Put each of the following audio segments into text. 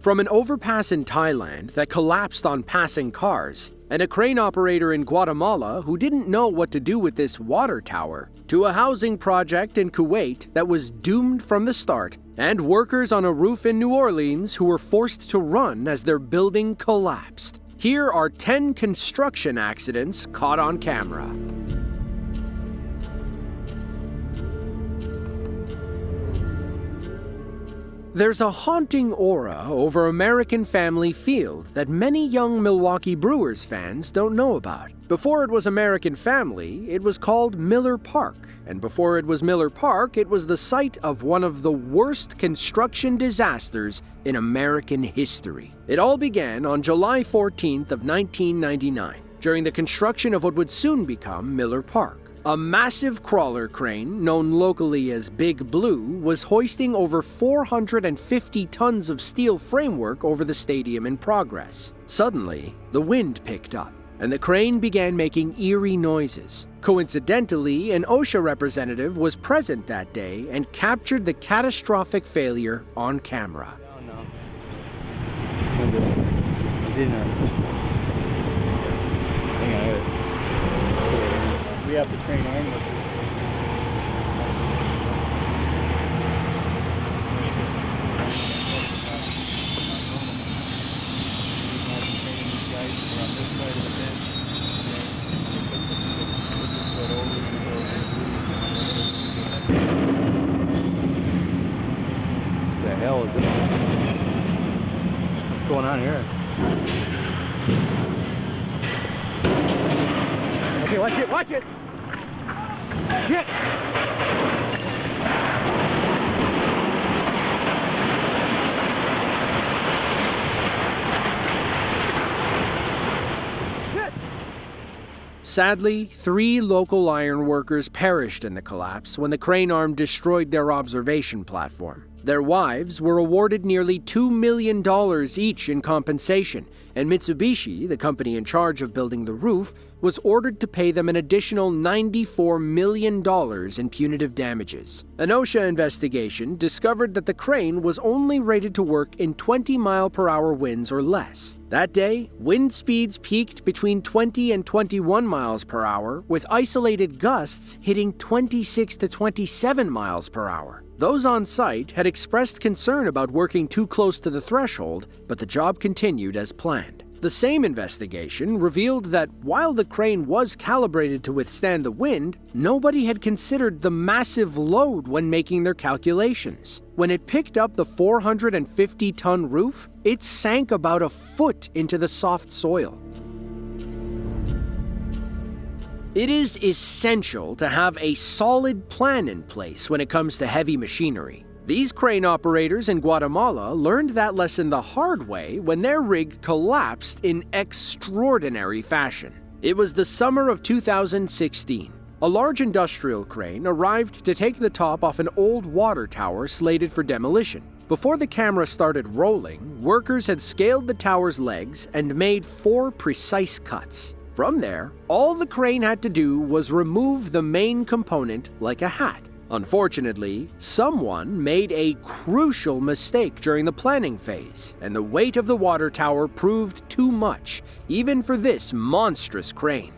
From an overpass in Thailand that collapsed on passing cars, and a crane operator in Guatemala who didn't know what to do with this water tower, to a housing project in Kuwait that was doomed from the start, and workers on a roof in New Orleans who were forced to run as their building collapsed. Here are 10 construction accidents caught on camera. There's a haunting aura over American Family Field that many young Milwaukee Brewers fans don't know about. Before it was American Family, it was called Miller Park. And before it was Miller Park, it was the site of one of the worst construction disasters in American history. It all began on July 14th of 1999, during the construction of what would soon become Miller Park. A massive crawler crane, known locally as Big Blue, was hoisting over 450 tons of steel framework over the stadium in progress. Suddenly, the wind picked up, and the crane began making eerie noises. Coincidentally, an OSHA representative was present that day and captured the catastrophic failure on camera. We have to train arm workers. What the hell is it? What's going on here? Okay, watch it, watch it! Shit! Sadly, 3 local iron workers perished in the collapse when the crane arm destroyed their observation platform. Their wives were awarded nearly $2 million each in compensation, and Mitsubishi, the company in charge of building the roof, was ordered to pay them an additional $94 million in punitive damages. An OSHA investigation discovered that the crane was only rated to work in 20-mile-per-hour winds or less. That day, wind speeds peaked between 20 and 21 miles per hour, with isolated gusts hitting 26 to 27 miles per hour. Those on site had expressed concern about working too close to the threshold, but the job continued as planned. The same investigation revealed that while the crane was calibrated to withstand the wind, nobody had considered the massive load when making their calculations. When it picked up the 450-ton roof, it sank about a foot into the soft soil. It is essential to have a solid plan in place when it comes to heavy machinery. These crane operators in Guatemala learned that lesson the hard way when their rig collapsed in extraordinary fashion. It was the summer of 2016. A large industrial crane arrived to take the top off an old water tower slated for demolition. Before the camera started rolling, workers had scaled the tower's legs and made 4 precise cuts. From there, all the crane had to do was remove the main component like a hat. Unfortunately, someone made a crucial mistake during the planning phase, and the weight of the water tower proved too much, even for this monstrous crane.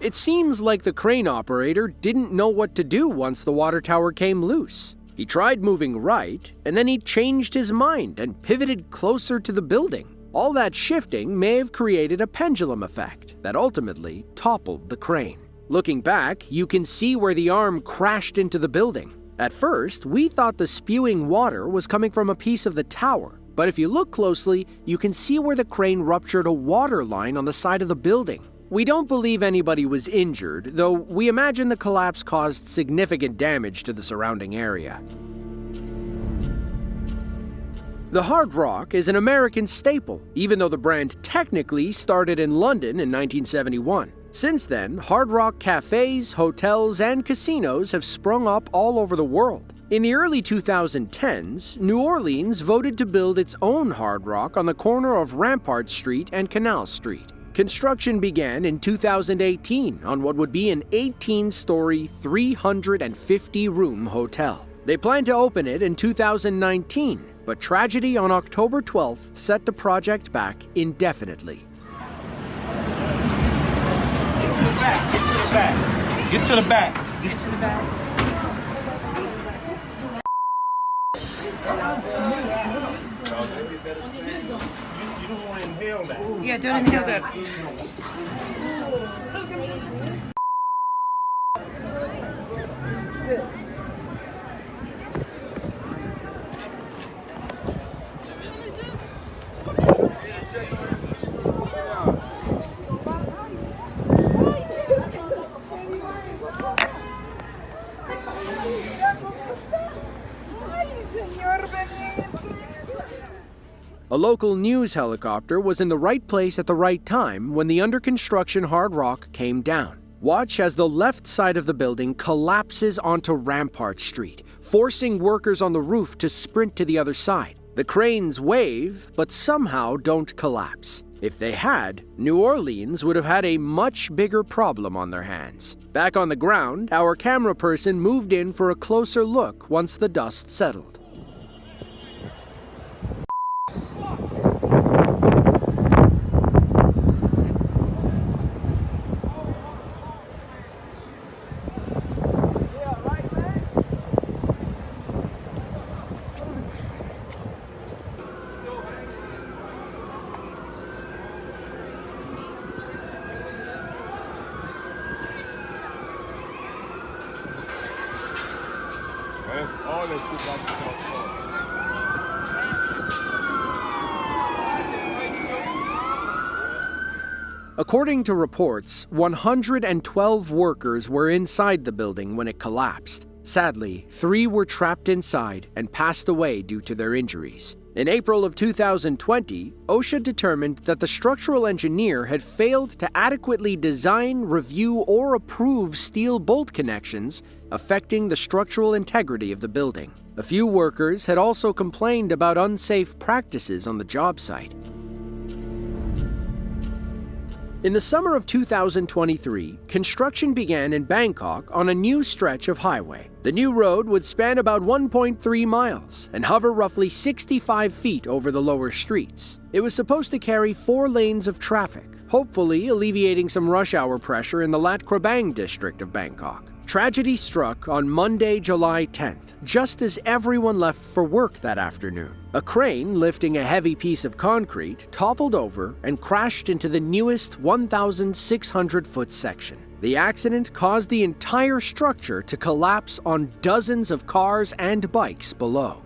It seems like the crane operator didn't know what to do once the water tower came loose. He tried moving right, and then he changed his mind and pivoted closer to the building. All that shifting may have created a pendulum effect that ultimately toppled the crane. Looking back, you can see where the arm crashed into the building. At first, we thought the spewing water was coming from a piece of the tower, but if you look closely, you can see where the crane ruptured a water line on the side of the building. We don't believe anybody was injured, though we imagine the collapse caused significant damage to the surrounding area. The Hard Rock is an American staple, even though the brand technically started in London in 1971. Since then, Hard Rock cafes, hotels, and casinos have sprung up all over the world. In the early 2010s, New Orleans voted to build its own Hard Rock on the corner of Rampart Street and Canal Street. Construction began in 2018 on what would be an 18-story, 350-room hotel. They plan to open it in 2019, but tragedy on October 12th set the project back indefinitely. Get to the back. Get to the back. You don't want to inhale that. Yeah, don't inhale that. A local news helicopter was in the right place at the right time when the under-construction Hard Rock came down. Watch as the left side of the building collapses onto Rampart Street, forcing workers on the roof to sprint to the other side. The cranes wave, but somehow don't collapse. If they had, New Orleans would have had a much bigger problem on their hands. Back on the ground, our camera person moved in for a closer look once the dust settled. That's all that shit like According to reports, 112 workers were inside the building when it collapsed. Sadly, 3 were trapped inside and passed away due to their injuries. In April of 2020, OSHA determined that the structural engineer had failed to adequately design, review, or approve steel bolt connections, affecting the structural integrity of the building. A few workers had also complained about unsafe practices on the job site. In the summer of 2023, construction began in Bangkok on a new stretch of highway. The new road would span about 1.3 miles and hover roughly 65 feet over the lower streets. It was supposed to carry 4 lanes of traffic, hopefully alleviating some rush hour pressure in the Lat Krabang district of Bangkok. Tragedy struck on Monday, July 10th, just as everyone left for work that afternoon. A crane lifting a heavy piece of concrete toppled over and crashed into the newest 1,600-foot section. The accident caused the entire structure to collapse on dozens of cars and bikes below.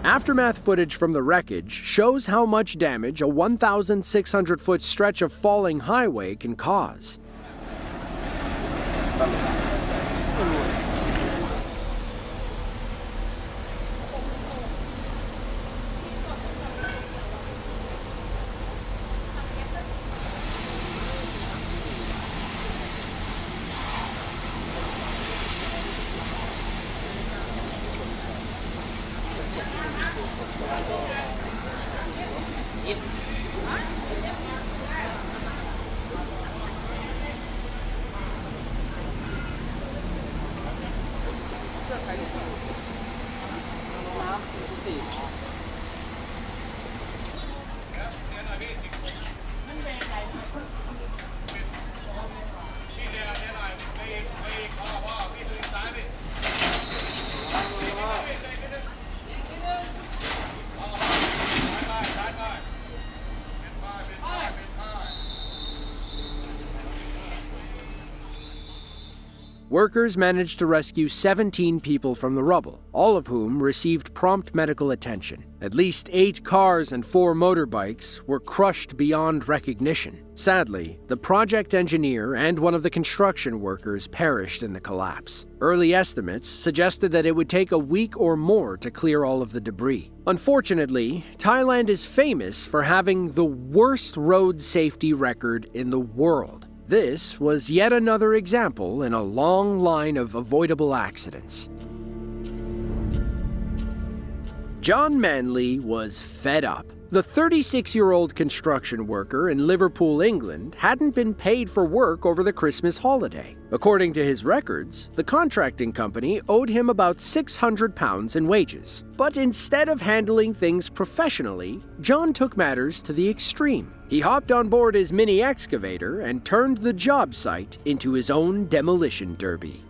Aftermath footage from the wreckage shows how much damage a 1,600-foot stretch of falling highway can cause. workers managed to rescue 17 people from the rubble, all of whom received prompt medical attention. At least 8 cars and 4 motorbikes were crushed beyond recognition. Sadly, the project engineer and one of the construction workers perished in the collapse. Early estimates suggested that it would take a week or more to clear all of the debris. Unfortunately, Thailand is famous for having the worst road safety record in the world. This was yet another example in a long line of avoidable accidents. John Manley was fed up. The 36-year-old construction worker in Liverpool, England, hadn't been paid for work over the Christmas holiday. According to his records, the contracting company owed him about £600 in wages. But instead of handling things professionally, John took matters to the extreme. He hopped on board his mini excavator and turned the job site into his own demolition derby.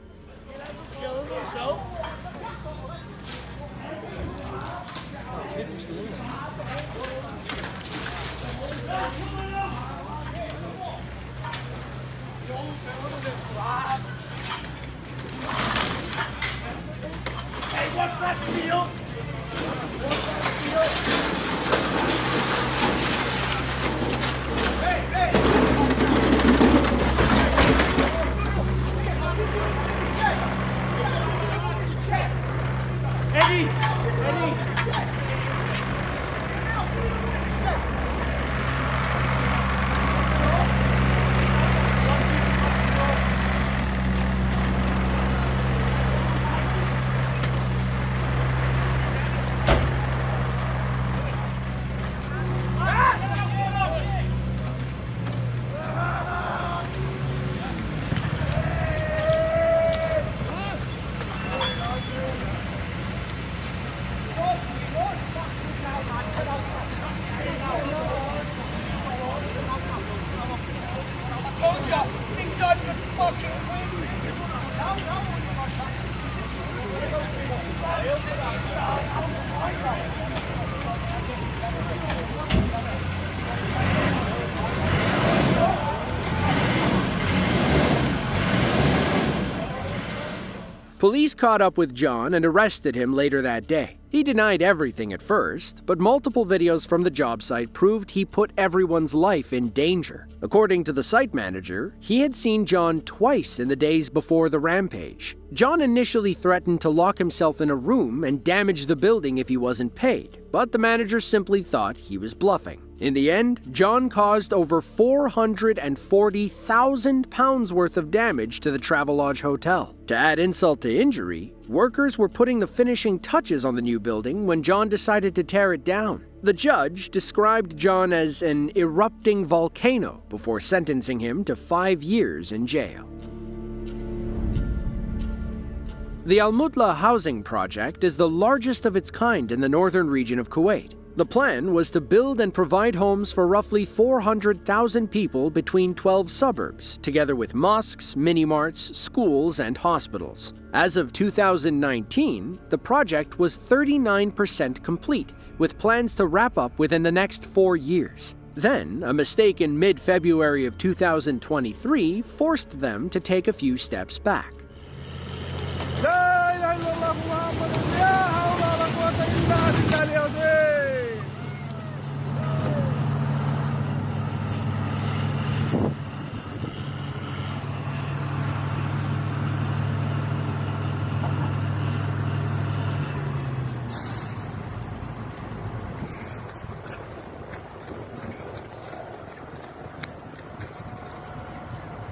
Police caught up with John and arrested him later that day. He denied everything at first, but multiple videos from the job site proved he put everyone's life in danger. According to the site manager, he had seen John twice in the days before the rampage. John initially threatened to lock himself in a room and damage the building if he wasn't paid, but the manager simply thought he was bluffing. In the end, John caused over £440,000 worth of damage to the Travelodge Hotel. To add insult to injury, workers were putting the finishing touches on the new building when John decided to tear it down. The judge described John as an erupting volcano before sentencing him to 5 years in jail. The Al Mutla housing project is the largest of its kind in the northern region of Kuwait. The plan was to build and provide homes for roughly 400,000 people between 12 suburbs, together with mosques, mini-marts, schools, and hospitals. As of 2019, the project was 39% complete, with plans to wrap up within the next 4 years. Then, a mistake in mid-February of 2023 forced them to take a few steps back.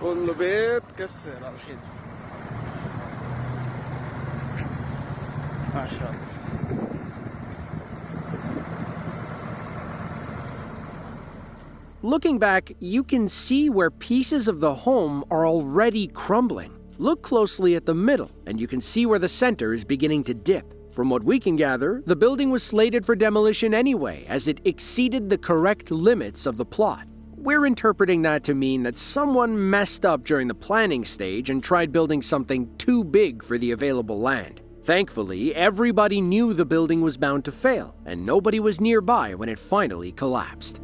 كله بيت كسر الحين ما شاء الله. Looking back, you can see where pieces of the home are already crumbling. Look closely at the middle, and you can see where the center is beginning to dip. From what we can gather, the building was slated for demolition anyway, as it exceeded the correct limits of the plot. We're interpreting that to mean that someone messed up during the planning stage and tried building something too big for the available land. Thankfully, everybody knew the building was bound to fail, and nobody was nearby when it finally collapsed.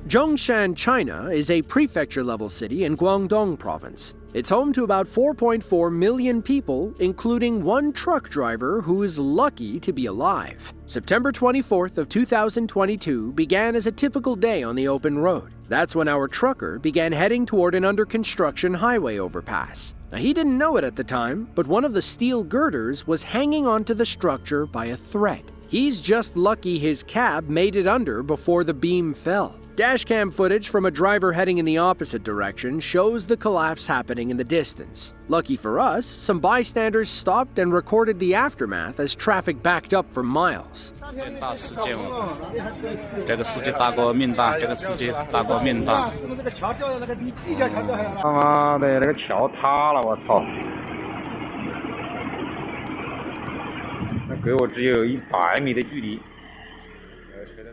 Zhongshan, China is a prefecture-level city in Guangdong province. It's home to about 4.4 million people, including one truck driver who is lucky to be alive. September 24th of 2022 began as a typical day on the open road. That's when our trucker began heading toward an under-construction highway overpass. Now, he didn't know it at the time, but one of the steel girders was hanging onto the structure by a thread. He's just lucky his cab made it under before the beam fell. Dashcam footage from a driver heading in the opposite direction shows the collapse happening in the distance. Lucky for us, some bystanders stopped and recorded the aftermath as traffic backed up for miles.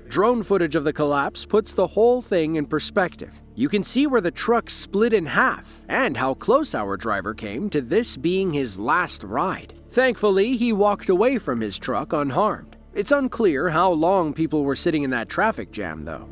Drone footage of the collapse puts the whole thing in perspective. You can see where the truck split in half and how close our driver came to this being his last ride. Thankfully, he walked away from his truck unharmed. It's unclear how long people were sitting in that traffic jam, though.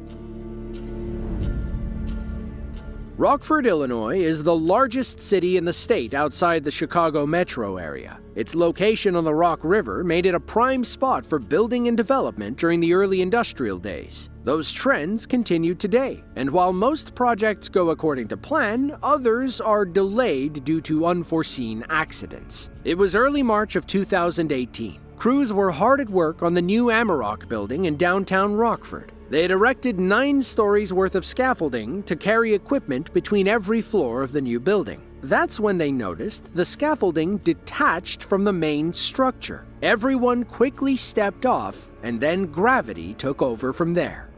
Rockford, Illinois is the largest city in the state outside the Chicago metro area. Its location on the Rock River made it a prime spot for building and development during the early industrial days. Those trends continue today, and while most projects go according to plan, others are delayed due to unforeseen accidents. It was early March of 2018. Crews were hard at work on the new Amarok building in downtown Rockford. They had erected 9 stories worth of scaffolding to carry equipment between every floor of the new building. That's when they noticed the scaffolding detached from the main structure. Everyone quickly stepped off, and then gravity took over from there.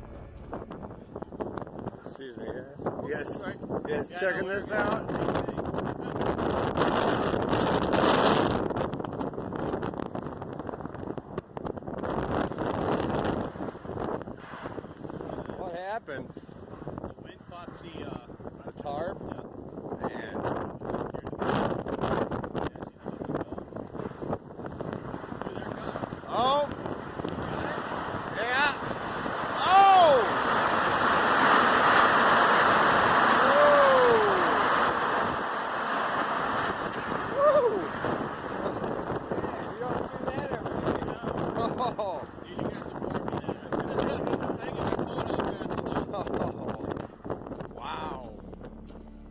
Excuse me, yes, checking this out. What happened? The wind caught The tarp? Oh! Yeah! Oh! Whoa! Woo! You don't see that every day. Oh! Wow!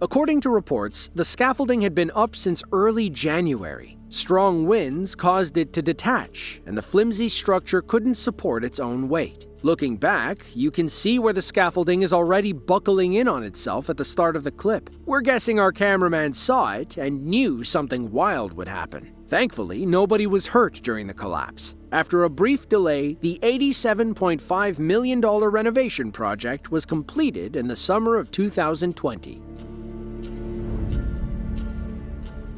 According to reports, the scaffolding had been up since early January. Strong winds caused it to detach, and the flimsy structure couldn't support its own weight. Looking back, you can see where the scaffolding is already buckling in on itself at the start of the clip. We're guessing our cameraman saw it and knew something wild would happen. Thankfully, nobody was hurt during the collapse. After a brief delay, the $87.5 million renovation project was completed in the summer of 2020.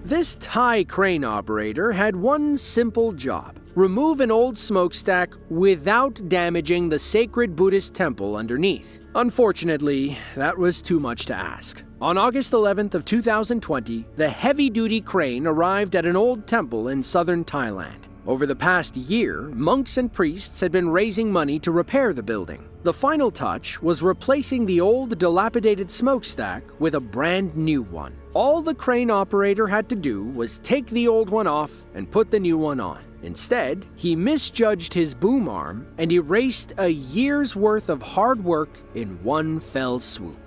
This Thai crane operator had one simple job: remove an old smokestack without damaging the sacred Buddhist temple underneath. Unfortunately, that was too much to ask. On August 11th of 2020, the heavy-duty crane arrived at an old temple in southern Thailand. Over the past year, monks and priests had been raising money to repair the building. The final touch was replacing the old, dilapidated smokestack with a brand new one. All the crane operator had to do was take the old one off and put the new one on. Instead, he misjudged his boom arm and erased a year's worth of hard work in one fell swoop.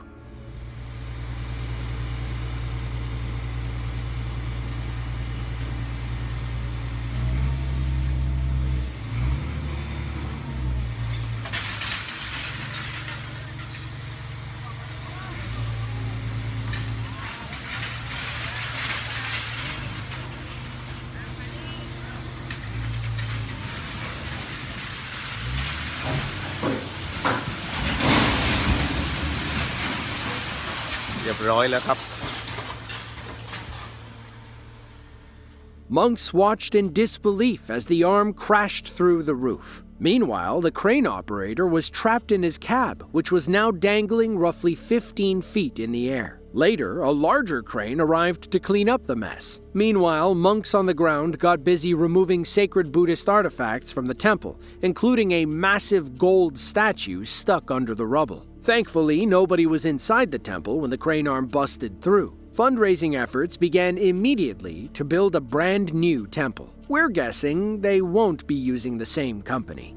Monks watched in disbelief as the arm crashed through the roof. Meanwhile, the crane operator was trapped in his cab, which was now dangling roughly 15 feet in the air. Later, a larger crane arrived to clean up the mess. Meanwhile, monks on the ground got busy removing sacred Buddhist artifacts from the temple, including a massive gold statue stuck under the rubble. Thankfully, nobody was inside the temple when the crane arm busted through. Fundraising efforts began immediately to build a brand new temple. We're guessing they won't be using the same company.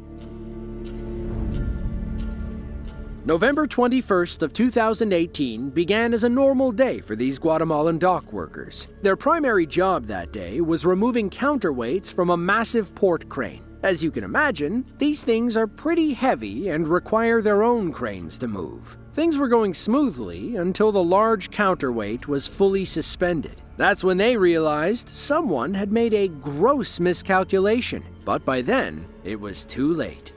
November 21st of 2018 began as a normal day for these Guatemalan dock workers. Their primary job that day was removing counterweights from a massive port crane. As you can imagine, these things are pretty heavy and require their own cranes to move. Things were going smoothly until the large counterweight was fully suspended. That's when they realized someone had made a gross miscalculation, but by then, it was too late.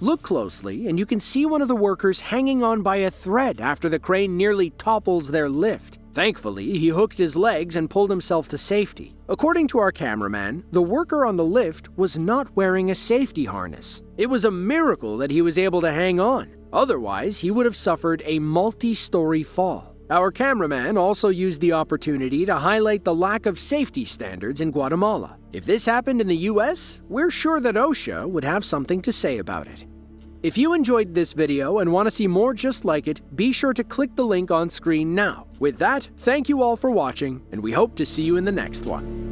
Look closely, and you can see one of the workers hanging on by a thread after the crane nearly topples their lift. Thankfully, he hooked his legs and pulled himself to safety. According to our cameraman, the worker on the lift was not wearing a safety harness. It was a miracle that he was able to hang on. Otherwise, he would have suffered a multi-story fall. Our cameraman also used the opportunity to highlight the lack of safety standards in Guatemala. If this happened in the US, we're sure that OSHA would have something to say about it. If you enjoyed this video and want to see more just like it, be sure to click the link on screen now. With that, thank you all for watching, and we hope to see you in the next one.